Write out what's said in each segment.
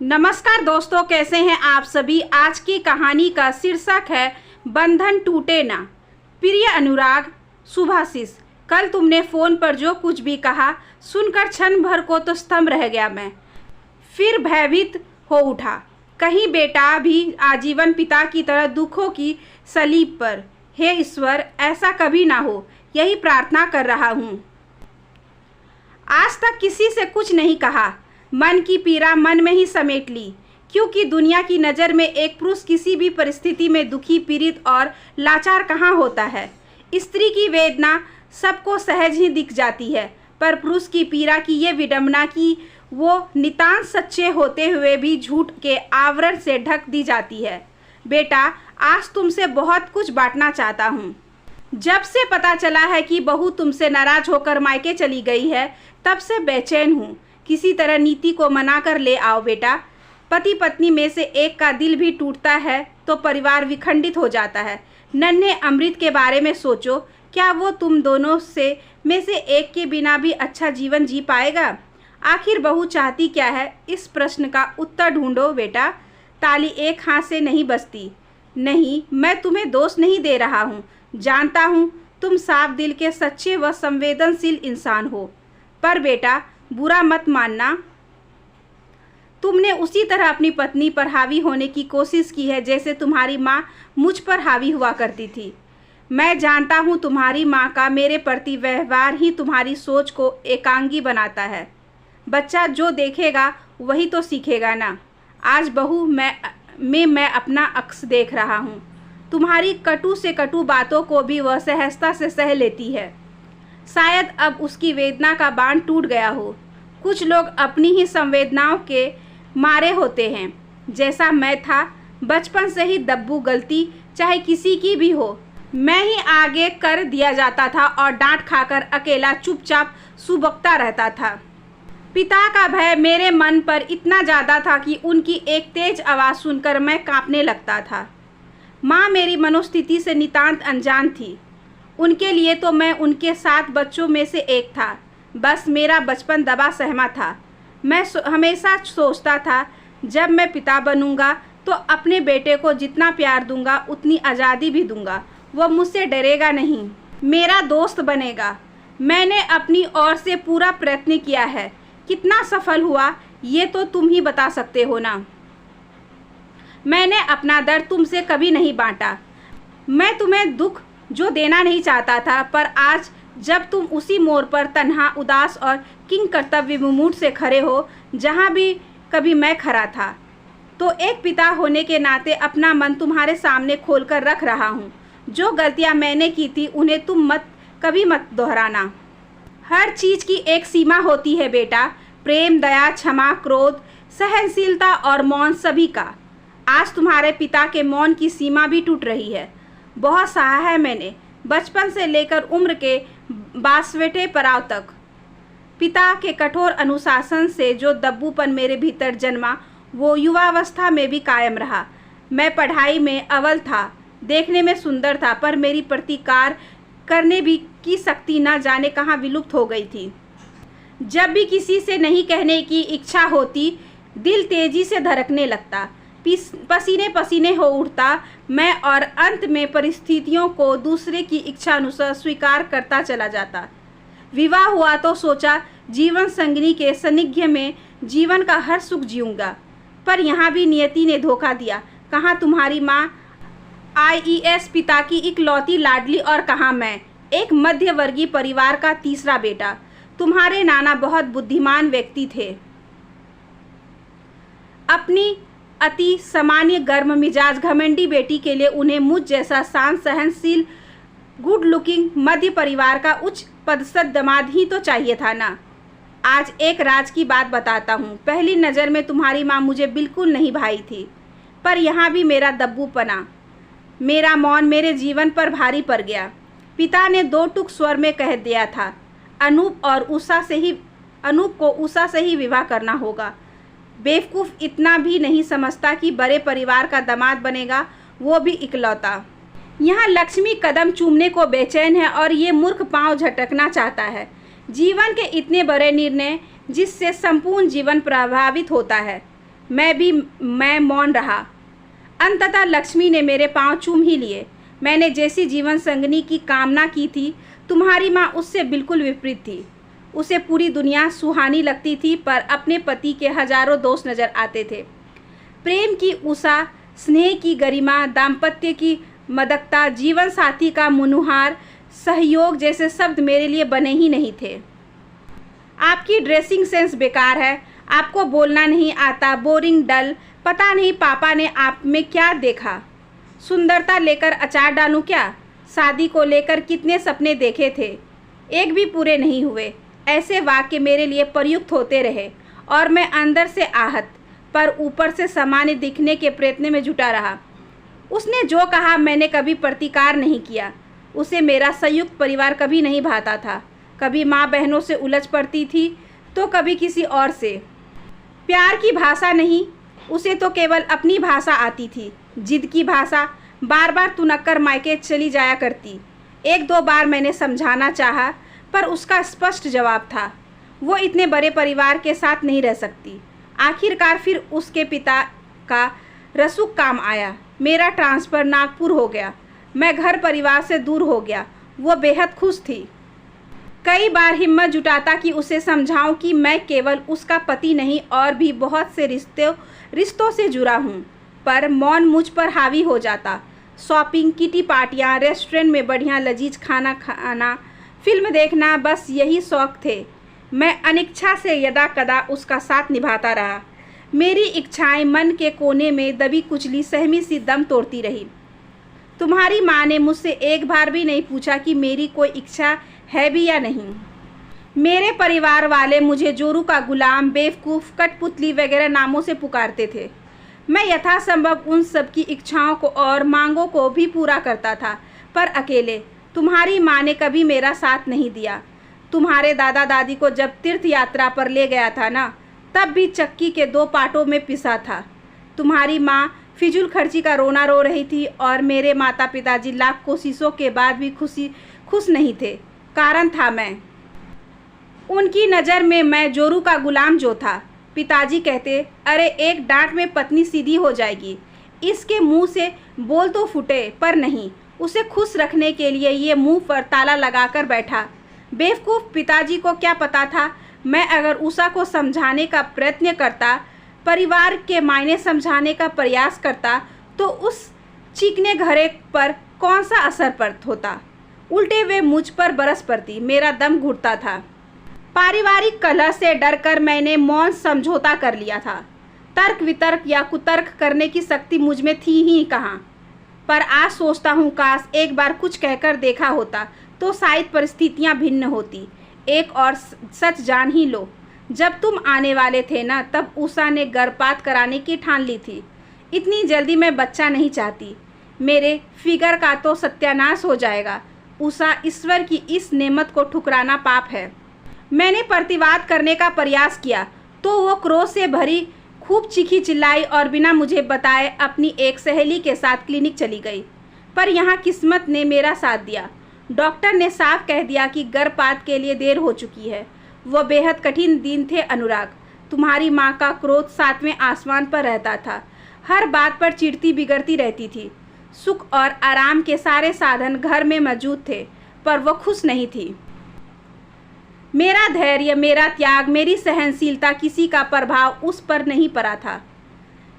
नमस्कार दोस्तों, कैसे हैं आप सभी। आज की कहानी का शीर्षक है बंधन टूटे ना। प्रिय अनुराग, शुभाशीष, कल तुमने फ़ोन पर जो कुछ भी कहा सुनकर क्षण भर को तो स्तंभ रह गया मैं। फिर भयभीत हो उठा। कहीं बेटा भी आजीवन पिता की तरह दुखों की सलीब पर। हे ईश्वर, ऐसा कभी ना हो, यही प्रार्थना कर रहा हूँ। आज तक किसी से कुछ नहीं कहा, मन की पीड़ा मन में ही समेट ली, क्योंकि दुनिया की नज़र में एक पुरुष किसी भी परिस्थिति में दुखी, पीड़ित और लाचार कहाँ होता है। स्त्री की वेदना सबको सहज ही दिख जाती है, पर पुरुष की पीड़ा की ये विडंबना कि वो नितांत सच्चे होते हुए भी झूठ के आवरण से ढक दी जाती है। बेटा, आज तुमसे बहुत कुछ बांटना चाहता हूँ। जब से पता चला है कि बहू तुमसे नाराज होकर मायके चली गई है, तब से बेचैन हूँ। किसी तरह नीति को मना कर ले आओ बेटा। पति पत्नी में से एक का दिल भी टूटता है तो परिवार विखंडित हो जाता है। नन्हे अमृत के बारे में सोचो, क्या वो तुम दोनों में से एक के बिना भी अच्छा जीवन जी पाएगा? आखिर बहू चाहती क्या है, इस प्रश्न का उत्तर ढूंढो बेटा। ताली एक हाथ से नहीं बजती। नहीं, मैं तुम्हें दोष नहीं दे रहा हूँ। जानता हूँ तुम साफ दिल के सच्चे व संवेदनशील इंसान हो, पर बेटा बुरा मत मानना। तुमने उसी तरह अपनी पत्नी पर हावी होने की कोशिश की है जैसे तुम्हारी माँ मुझ पर हावी हुआ करती थी। मैं जानता हूँ तुम्हारी माँ का मेरे प्रति व्यवहार ही तुम्हारी सोच को एकांगी बनाता है। बच्चा जो देखेगा वही तो सीखेगा ना। आज बहू मैं अपना अक्स देख रहा हूँ। तुम्हारी कटु से कटु बातों को भी वह सहजता से सह लेती है। शायद अब उसकी वेदना का बांध टूट गया हो। कुछ लोग अपनी ही संवेदनाओं के मारे होते हैं, जैसा मैं था। बचपन से ही दब्बू गलती चाहे किसी की भी हो, मैं ही आगे कर दिया जाता था और डांट खाकर अकेला चुपचाप सुबकता रहता था। पिता का भय मेरे मन पर इतना ज़्यादा था कि उनकी एक तेज आवाज़ सुनकर मैं कांपने लगता था। माँ मेरी मनोस्थिति से नितांत अनजान थी। उनके लिए तो मैं उनके 7 बच्चों में से एक था। बस मेरा बचपन दबा सहमा था। मैं हमेशा सोचता था, जब मैं पिता बनूंगा तो अपने बेटे को जितना प्यार दूंगा उतनी आज़ादी भी दूंगा। वह मुझसे डरेगा नहीं, मेरा दोस्त बनेगा। मैंने अपनी ओर से पूरा प्रयत्न किया है। कितना सफल हुआ ये तो तुम ही बता सकते हो ना। मैंने अपना दर्द तुमसे कभी नहीं बांटा। मैं तुम्हें दुख जो देना नहीं चाहता था, पर आज जब तुम उसी मोड़ पर तन्हा, उदास और किंग कर्तव्य विमूढ़ से खड़े हो जहाँ भी कभी मैं खड़ा था, तो एक पिता होने के नाते अपना मन तुम्हारे सामने खोलकर रख रहा हूँ। जो गलतियाँ मैंने की थी उन्हें तुम कभी मत दोहराना। हर चीज़ की एक सीमा होती है बेटा। प्रेम, दया, क्षमा, क्रोध, सहनशीलता और मौन, सभी का। आज तुम्हारे पिता के मौन की सीमा भी टूट रही है। बहुत सहा है मैंने, बचपन से लेकर उम्र के 62वें पड़ाव तक। पिता के कठोर अनुशासन से जो दब्बूपन मेरे भीतर जन्मा, वो युवावस्था में भी कायम रहा। मैं पढ़ाई में अव्वल था, देखने में सुंदर था, पर मेरी प्रतिकार करने भी की शक्ति न जाने कहाँ विलुप्त हो गई थी। जब भी किसी से नहीं कहने की इच्छा होती, दिल तेजी से धड़कने लगता, पसीने पसीने हो उठता मैं, और अंत में परिस्थितियों को दूसरे की इच्छा अनुसार स्वीकार करता चला जाता। विवाह हुआ तो सोचा जीवन संगिनी के सानिध्य में जीवन का हर सुख जीऊंगा, पर यहाँ भी नियति ने धोखा दिया। कहाँ तुम्हारी माँ IAS, पिता की इकलौती लाडली, और कहाँ मैं, एक मध्यवर्गीय परिवार का तीसरा बेटा। तुम्हारे नाना बहुत बुद्धिमान व्यक्ति थे। अपनी अति सामान्य गर्म मिजाज घमंडी बेटी के लिए उन्हें मुझ जैसा शांत, सहनशील, गुड लुकिंग मध्य परिवार का उच्च पदस्थ दामाद ही तो चाहिए था ना। आज एक राज की बात बताता हूँ। पहली नज़र में तुम्हारी माँ मुझे बिल्कुल नहीं भाई थी, पर यहाँ भी मेरा दब्बूपना, मेरा मौन मेरे जीवन पर भारी पड़ गया। पिता ने 2 टूक स्वर में कह दिया था, अनूप को उषा से ही विवाह करना होगा। बेवकूफ़ इतना भी नहीं समझता कि बड़े परिवार का दामाद बनेगा, वो भी इकलौता। यहाँ लक्ष्मी कदम चूमने को बेचैन है और ये मूर्ख पांव झटकना चाहता है। जीवन के इतने बड़े निर्णय जिससे संपूर्ण जीवन प्रभावित होता है, मैं मौन रहा। अंततः लक्ष्मी ने मेरे पांव चूम ही लिए। मैंने जैसी जीवन संगनी की कामना की थी, तुम्हारी माँ उससे बिल्कुल विपरीत थी। उसे पूरी दुनिया सुहानी लगती थी, पर अपने पति के हजारों दोष नजर आते थे। प्रेम की उषा, स्नेह की गरिमा, दाम्पत्य की मदकता, जीवन साथी का मुनुहार, सहयोग जैसे शब्द मेरे लिए बने ही नहीं थे। आपकी ड्रेसिंग सेंस बेकार है, आपको बोलना नहीं आता, बोरिंग, डल। पता नहीं पापा ने आप में क्या देखा। सुंदरता लेकर अचार डालूं क्या? शादी को लेकर कितने सपने देखे थे, एक भी पूरे नहीं हुए। ऐसे वाक्य मेरे लिए प्रयुक्त होते रहे और मैं अंदर से आहत पर ऊपर से सामान्य दिखने के प्रयत्न में जुटा रहा। उसने जो कहा मैंने कभी प्रतिकार नहीं किया। उसे मेरा संयुक्त परिवार कभी नहीं भाता था। कभी माँ बहनों से उलझ पड़ती थी तो कभी किसी और से। प्यार की भाषा नहीं, उसे तो केवल अपनी भाषा आती थी, जिद की भाषा। बार बार तुनक्कर मायके चली जाया करती। एक दो बार मैंने समझाना चाहा, पर उसका स्पष्ट जवाब था, वो इतने बड़े परिवार के साथ नहीं रह सकती। आखिरकार फिर उसके पिता का रसूख काम आया। मेरा ट्रांसफ़र नागपुर हो गया। मैं घर परिवार से दूर हो गया। वो बेहद खुश थी। कई बार हिम्मत जुटाता कि उसे समझाऊं कि मैं केवल उसका पति नहीं और भी बहुत से रिश्तों से जुड़ा हूं, पर मौन मुझ पर हावी हो जाता। शॉपिंग, किटी पार्टियां, रेस्टोरेंट में बढ़िया लजीज खाना खाना, फिल्म देखना, बस यही शौक थे। मैं अनिच्छा से यदा कदा उसका साथ निभाता रहा। मेरी इच्छाएं मन के कोने में दबी कुचली सहमी सी दम तोड़ती रही। तुम्हारी माँ ने मुझसे एक बार भी नहीं पूछा कि मेरी कोई इच्छा है भी या नहीं। मेरे परिवार वाले मुझे जोरू का गुलाम, बेवकूफ़, कठपुतली वगैरह नामों से पुकारते थे। मैं यथासंभव उन सब की इच्छाओं को और मांगों को भी पूरा करता था, पर अकेले। तुम्हारी माँ ने कभी मेरा साथ नहीं दिया। तुम्हारे दादा दादी को जब तीर्थ यात्रा पर ले गया था ना, तब भी चक्की के 2 पाटों में पिसा था। तुम्हारी माँ फिजूल खर्ची का रोना रो रही थी और मेरे माता पिताजी लाख कोशिशों के बाद भी खुश नहीं थे। कारण था मैं। उनकी नज़र में मैं जोरू का गुलाम जो था। पिताजी कहते, अरे एक डांट में पत्नी सीधी हो जाएगी, इसके मुंह से बोल तो फूटे, पर नहीं। उसे खुश रखने के लिए ये मुंह पर ताला लगाकर बैठा। बेवकूफ़। पिताजी को क्या पता था, मैं अगर उषा को समझाने का प्रयत्न करता, परिवार के मायने समझाने का प्रयास करता, तो उस चीखने घरे पर कौन सा असर पड़ता होता। उल्टे वे मुझ पर बरस पड़ती। मेरा दम घुटता था। पारिवारिक कलह से डरकर मैंने मौन समझौता कर लिया था। तर्क वितर्क या कुतर्क करने की शक्ति मुझ में थी ही कहाँ। पर आज सोचता हूँ, काश एक बार कुछ कहकर देखा होता तो शायद परिस्थितियाँ भिन्न होती। एक और सच जान ही लो, जब तुम आने वाले थे ना, तब उषा ने गर्भपात कराने की ठान ली थी। इतनी जल्दी मैं बच्चा नहीं चाहती। मेरे फिगर का तो सत्यानाश हो जाएगा। उषा, ईश्वर की इस नेमत को ठुकराना पाप है। मैंने प्रतिवाद करने का प्रयास किया तो वो क्रोध से भरी खूब चीखी चिल्लाई और बिना मुझे बताए अपनी एक सहेली के साथ क्लिनिक चली गई। पर यहाँ किस्मत ने मेरा साथ दिया। डॉक्टर ने साफ कह दिया कि गर्भपात के लिए देर हो चुकी है। वो बेहद कठिन दिन थे अनुराग। तुम्हारी माँ का क्रोध 7वें आसमान पर रहता था। हर बात पर चिढ़ती बिगड़ती रहती थी। सुख और आराम के सारे साधन घर में मौजूद थे, पर वो खुश नहीं थी। मेरा धैर्य, मेरा त्याग, मेरी सहनशीलता, किसी का प्रभाव उस पर नहीं पड़ा था।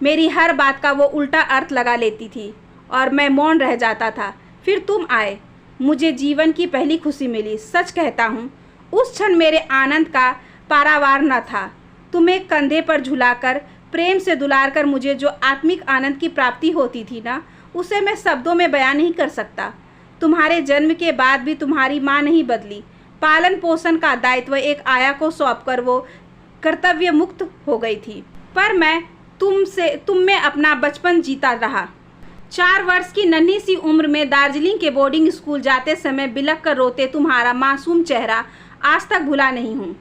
मेरी हर बात का वो उल्टा अर्थ लगा लेती थी और मैं मौन रह जाता था। फिर तुम आए, मुझे जीवन की पहली खुशी मिली। सच कहता हूँ, उस क्षण मेरे आनंद का पारावार न था। तुम्हें कंधे पर झुलाकर, प्रेम से दुलारकर मुझे जो आत्मिक आनंद की प्राप्ति होती थी ना, उसे मैं शब्दों में बयान नहीं कर सकता। तुम्हारे जन्म के बाद भी तुम्हारी माँ नहीं बदली। पालन पोषण का दायित्व एक आया को सौंपकर वो कर्तव्य मुक्त हो गई थी। पर मैं तुम में अपना बचपन जीता रहा। 4 वर्ष की नन्ही सी उम्र में दार्जिलिंग के बोर्डिंग स्कूल जाते समय बिलख कर रोते तुम्हारा मासूम चेहरा आज तक भुला नहीं हूँ।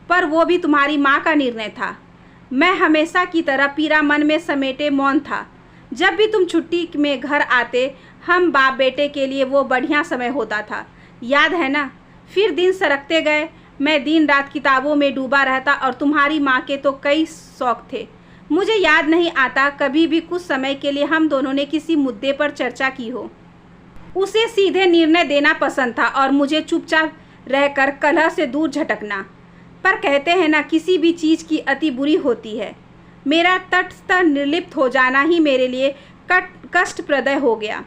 पर वो भी तुम्हारी माँ का निर्णय था। मैं हमेशा की तरह पीरा मन में समेटे मौन था। जब भी तुम छुट्टी में घर आते, हम बाप बेटे के लिए वो बढ़िया समय होता था, याद है ना। फिर दिन सरकते गए। मैं दिन रात किताबों में डूबा रहता और तुम्हारी माँ के तो कई शौक थे, मुझे याद नहीं आता कभी भी कुछ समय के लिए हम दोनों ने किसी मुद्दे पर चर्चा की हो। उसे सीधे निर्णय देना पसंद था और मुझे चुपचाप रहकर कलह से दूर झटकना। पर कहते हैं ना, किसी भी चीज़ की अति बुरी होती है। मेरा तटस्थ निर्लिप्त हो जाना ही मेरे लिए कष्टप्रद हो गया।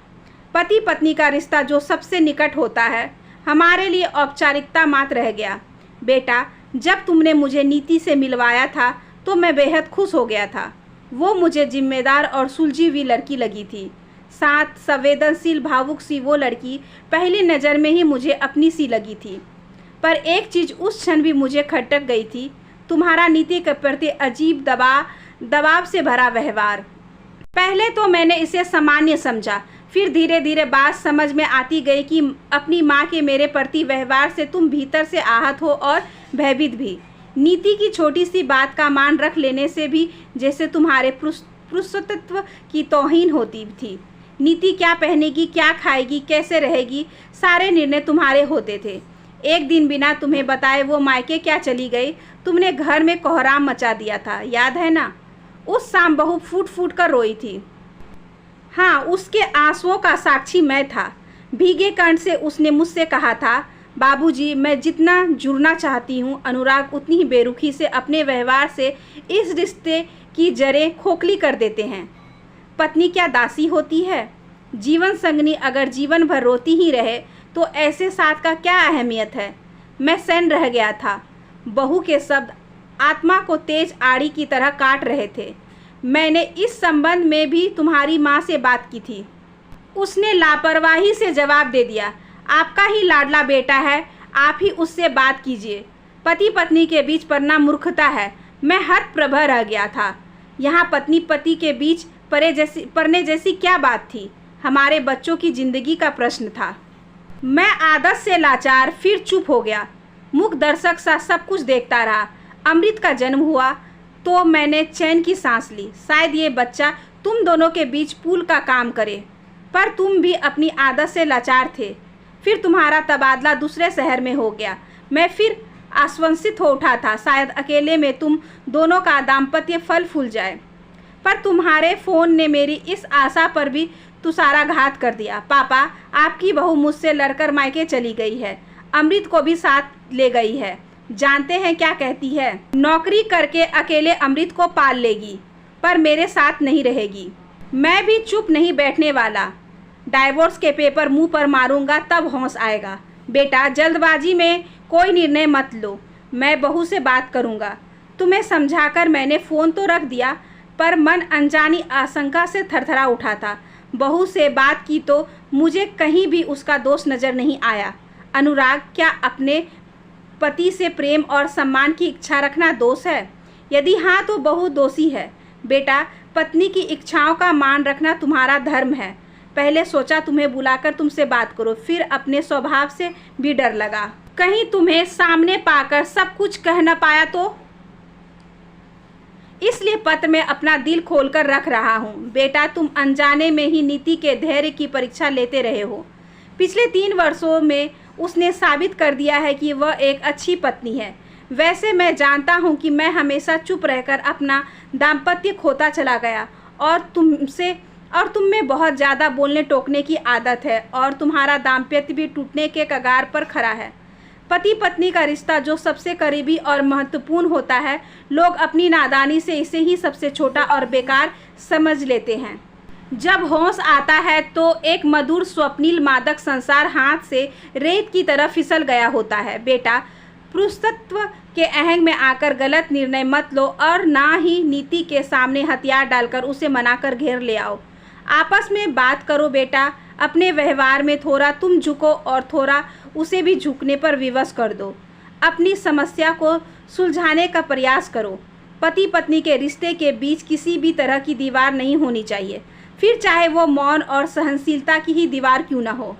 पति पत्नी का रिश्ता जो सबसे निकट होता है, हमारे लिए औपचारिकता मात्र रह गया। बेटा, जब तुमने मुझे नीति से मिलवाया था तो मैं बेहद खुश हो गया था। वो मुझे जिम्मेदार और सुलझी हुई लड़की लगी थी। साथ संवेदनशील भावुक सी वो लड़की पहली नज़र में ही मुझे अपनी सी लगी थी। पर एक चीज़ उस क्षण भी मुझे खटक गई थी, तुम्हारा नीति के प्रति अजीब दबाव से भरा व्यवहार। पहले तो मैंने इसे सामान्य समझा, फिर धीरे धीरे बात समझ में आती गई कि अपनी माँ के मेरे प्रति व्यवहार से तुम भीतर से आहत हो और भयभीत भी। नीति की छोटी सी बात का मान रख लेने से भी जैसे तुम्हारे पुरुषत्व की तौहीन होती थी। नीति क्या पहनेगी, क्या खाएगी, कैसे रहेगी, सारे निर्णय तुम्हारे होते थे। एक दिन बिना तुम्हें बताए वो मायके क्या चली गई, तुमने घर में कोहराम मचा दिया था, याद है ना? उस शाम बहू फूट फूट कर रोई थी। हाँ, उसके आंसुओं का साक्षी मैं था। भीगे कंठ से उसने मुझसे कहा था, बाबूजी, मैं जितना जुड़ना चाहती हूँ, अनुराग उतनी ही बेरुखी से अपने व्यवहार से इस रिश्ते की जड़ें खोखली कर देते हैं। पत्नी क्या दासी होती है? जीवन संगनी अगर जीवन भर रोती ही रहे तो ऐसे साथ का क्या अहमियत है? मैं सैन रह गया था। बहू के शब्द आत्मा को तेज आड़ी की तरह काट रहे थे। मैंने इस संबंध में भी तुम्हारी माँ से बात की थी। उसने लापरवाही से जवाब दे दिया, आपका ही लाडला बेटा है, आप ही उससे बात कीजिए। पति पत्नी के बीच पड़ना मूर्खता है। मैं हतप्रभ रह गया था। यहाँ पत्नी पति के बीच पड़ने जैसी क्या बात थी? हमारे बच्चों की जिंदगी का प्रश्न था। मैं आदत से लाचार फिर चुप हो गया। मुख दर्शक सा सब कुछ देखता रहा। अमृत का जन्म हुआ तो मैंने चैन की सांस ली। शायद ये बच्चा तुम दोनों के बीच पुल का काम करे, पर तुम भी अपनी आदत से लाचार थे। फिर तुम्हारा तबादला दूसरे शहर में हो गया। मैं फिर आश्वसित हो उठा था, शायद अकेले में तुम दोनों का दाम्पत्य फल फूल जाए। पर तुम्हारे फ़ोन ने मेरी इस आशा पर भी तुषाराघात कर दिया। पापा, आपकी बहू मुझसे लड़कर मायके चली गई है, अमृत को भी साथ ले गई है। जानते हैं क्या कहती है? नौकरी करके अकेले अमृत को पाल लेगी, पर मेरे साथ नहीं रहेगी। मैं भी चुप नहीं बैठने वाला। डाइवोर्स के पेपर मुंह पर मारूंगा तब होश आएगा। बेटा, जल्दबाजी में कोई निर्णय मत लो। मैं बहू से बात करूंगा। तुम्हें समझाकर मैंने फ़ोन तो रख दिया, पर मन अनजानी आशंका से थरथरा उठा था। बहू से बात की तो मुझे कहीं भी उसका दोष नज़र नहीं आया। अनुराग, क्या अपने पति से प्रेम और सम्मान की इच्छा रखना दोष है? यदि हाँ तो बहू दोषी है। बेटा, पत्नी की इच्छाओं का मान रखना तुम्हारा धर्म है। पहले सोचा तुम्हें बुलाकर तुमसे बात करो, फिर अपने स्वभाव से भी डर लगा, कहीं तुम्हें सामने पाकर सब कुछ कह न पाया तो। इसलिए पत्र में अपना दिल खोलकर रख रहा हूँ। बेटा, तुम अनजाने में ही नीति के धैर्य की परीक्षा लेते रहे हो। पिछले 3 वर्षों में उसने साबित कर दिया है कि वह एक अच्छी पत्नी है। वैसे मैं जानता हूँ कि मैं हमेशा चुप रहकर अपना दाम्पत्य खोता चला गया, और तुम में बहुत ज़्यादा बोलने टोकने की आदत है, और तुम्हारा दाम्पत्य भी टूटने के कगार पर खड़ा है। पति पत्नी का रिश्ता जो सबसे करीबी और महत्वपूर्ण होता है, लोग अपनी नादानी से इसे ही सबसे छोटा और बेकार समझ लेते हैं। जब होश आता है तो एक मधुर स्वप्निल मादक संसार हाथ से रेत की तरह फिसल गया होता है। बेटा, पुरुषत्व के अहंग में आकर गलत निर्णय मत लो, और ना ही नीति के सामने हथियार डालकर उसे मनाकर घेर ले आओ। आपस में बात करो बेटा। अपने व्यवहार में थोड़ा तुम झुको और थोड़ा उसे भी झुकने पर विवश कर दो। अपनी समस्या को सुलझाने का प्रयास करो। पति पत्नी के रिश्ते के बीच किसी भी तरह की दीवार नहीं होनी चाहिए, फिर चाहे वो मौन और सहनशीलता की ही दीवार क्यों न हो।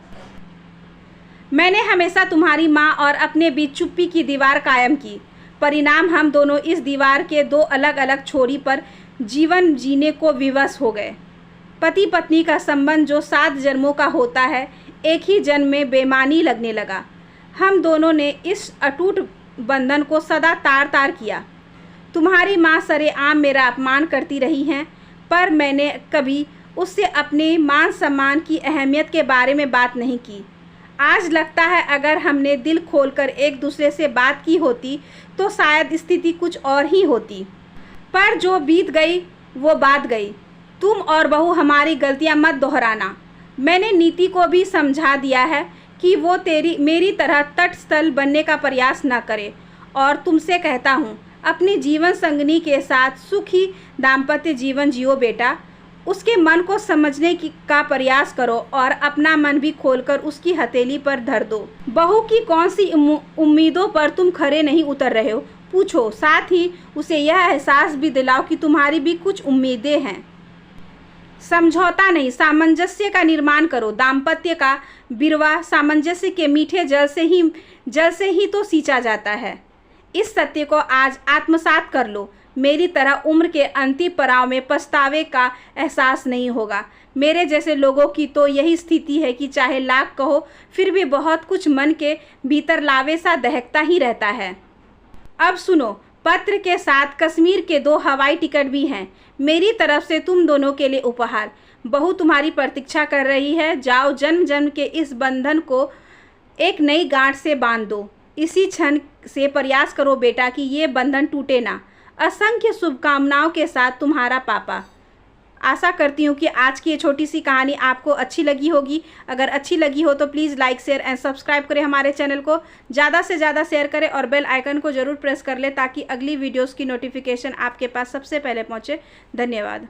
मैंने हमेशा तुम्हारी माँ और अपने बीच चुप्पी की दीवार कायम की। परिणाम, हम दोनों इस दीवार के 2 अलग अलग छोरी पर जीवन जीने को विवश हो गए। पति पत्नी का संबंध जो 7 जन्मों का होता है, एक ही जन्म में बेमानी लगने लगा। हम दोनों ने इस अटूट बंधन को सदा तार तार किया। तुम्हारी माँ सरेआम मेरा अपमान करती रही हैं, पर मैंने कभी उससे अपने मान सम्मान की अहमियत के बारे में बात नहीं की। आज लगता है अगर हमने दिल खोलकर एक दूसरे से बात की होती तो शायद स्थिति कुछ और ही होती। पर जो बीत गई वो बात गई। तुम और बहू हमारी गलतियां मत दोहराना। मैंने नीति को भी समझा दिया है कि वो मेरी तरह तटस्थल बनने का प्रयास न करे, और तुमसे कहता हूँ अपनी जीवन संगनी के साथ सुखी दाम्पत्य जीवन जियो बेटा। उसके मन को समझने का प्रयास करो और अपना मन भी खोलकर उसकी हथेली पर धर दो। बहू की कौन सी उम्मीदों पर तुम खरे नहीं उतर रहे हो, पूछो। साथ ही उसे यह एहसास भी दिलाओ कि तुम्हारी भी कुछ उम्मीदें हैं। समझौता नहीं, सामंजस्य का निर्माण करो। दाम्पत्य का बिरवा सामंजस्य के मीठे जल से ही तो सींचा जाता है। इस सत्य को आज आत्मसात कर लो। मेरी तरह उम्र के अंतिम पड़ाव में पछतावे का एहसास नहीं होगा। मेरे जैसे लोगों की तो यही स्थिति है कि चाहे लाख कहो फिर भी बहुत कुछ मन के भीतर लावे सा दहकता ही रहता है। अब सुनो, पत्र के साथ कश्मीर के 2 हवाई टिकट भी हैं, मेरी तरफ से तुम दोनों के लिए उपहार। बहू तुम्हारी प्रतीक्षा कर रही है। जाओ, जन्म जन्म के इस बंधन को एक नई गांठ से बांध दो। इसी क्षण से प्रयास करो बेटा कि ये बंधन टूटे ना। असंख्य शुभकामनाओं के साथ, तुम्हारा पापा। आशा करती हूँ कि आज की ये छोटी सी कहानी आपको अच्छी लगी होगी। अगर अच्छी लगी हो तो please like, share and subscribe करें। हमारे चैनल को ज़्यादा से ज़्यादा शेयर करें और बेल आइकन को ज़रूर प्रेस कर लें ताकि अगली वीडियोस की नोटिफिकेशन आपके पास सबसे पहले पहुँचे। धन्यवाद।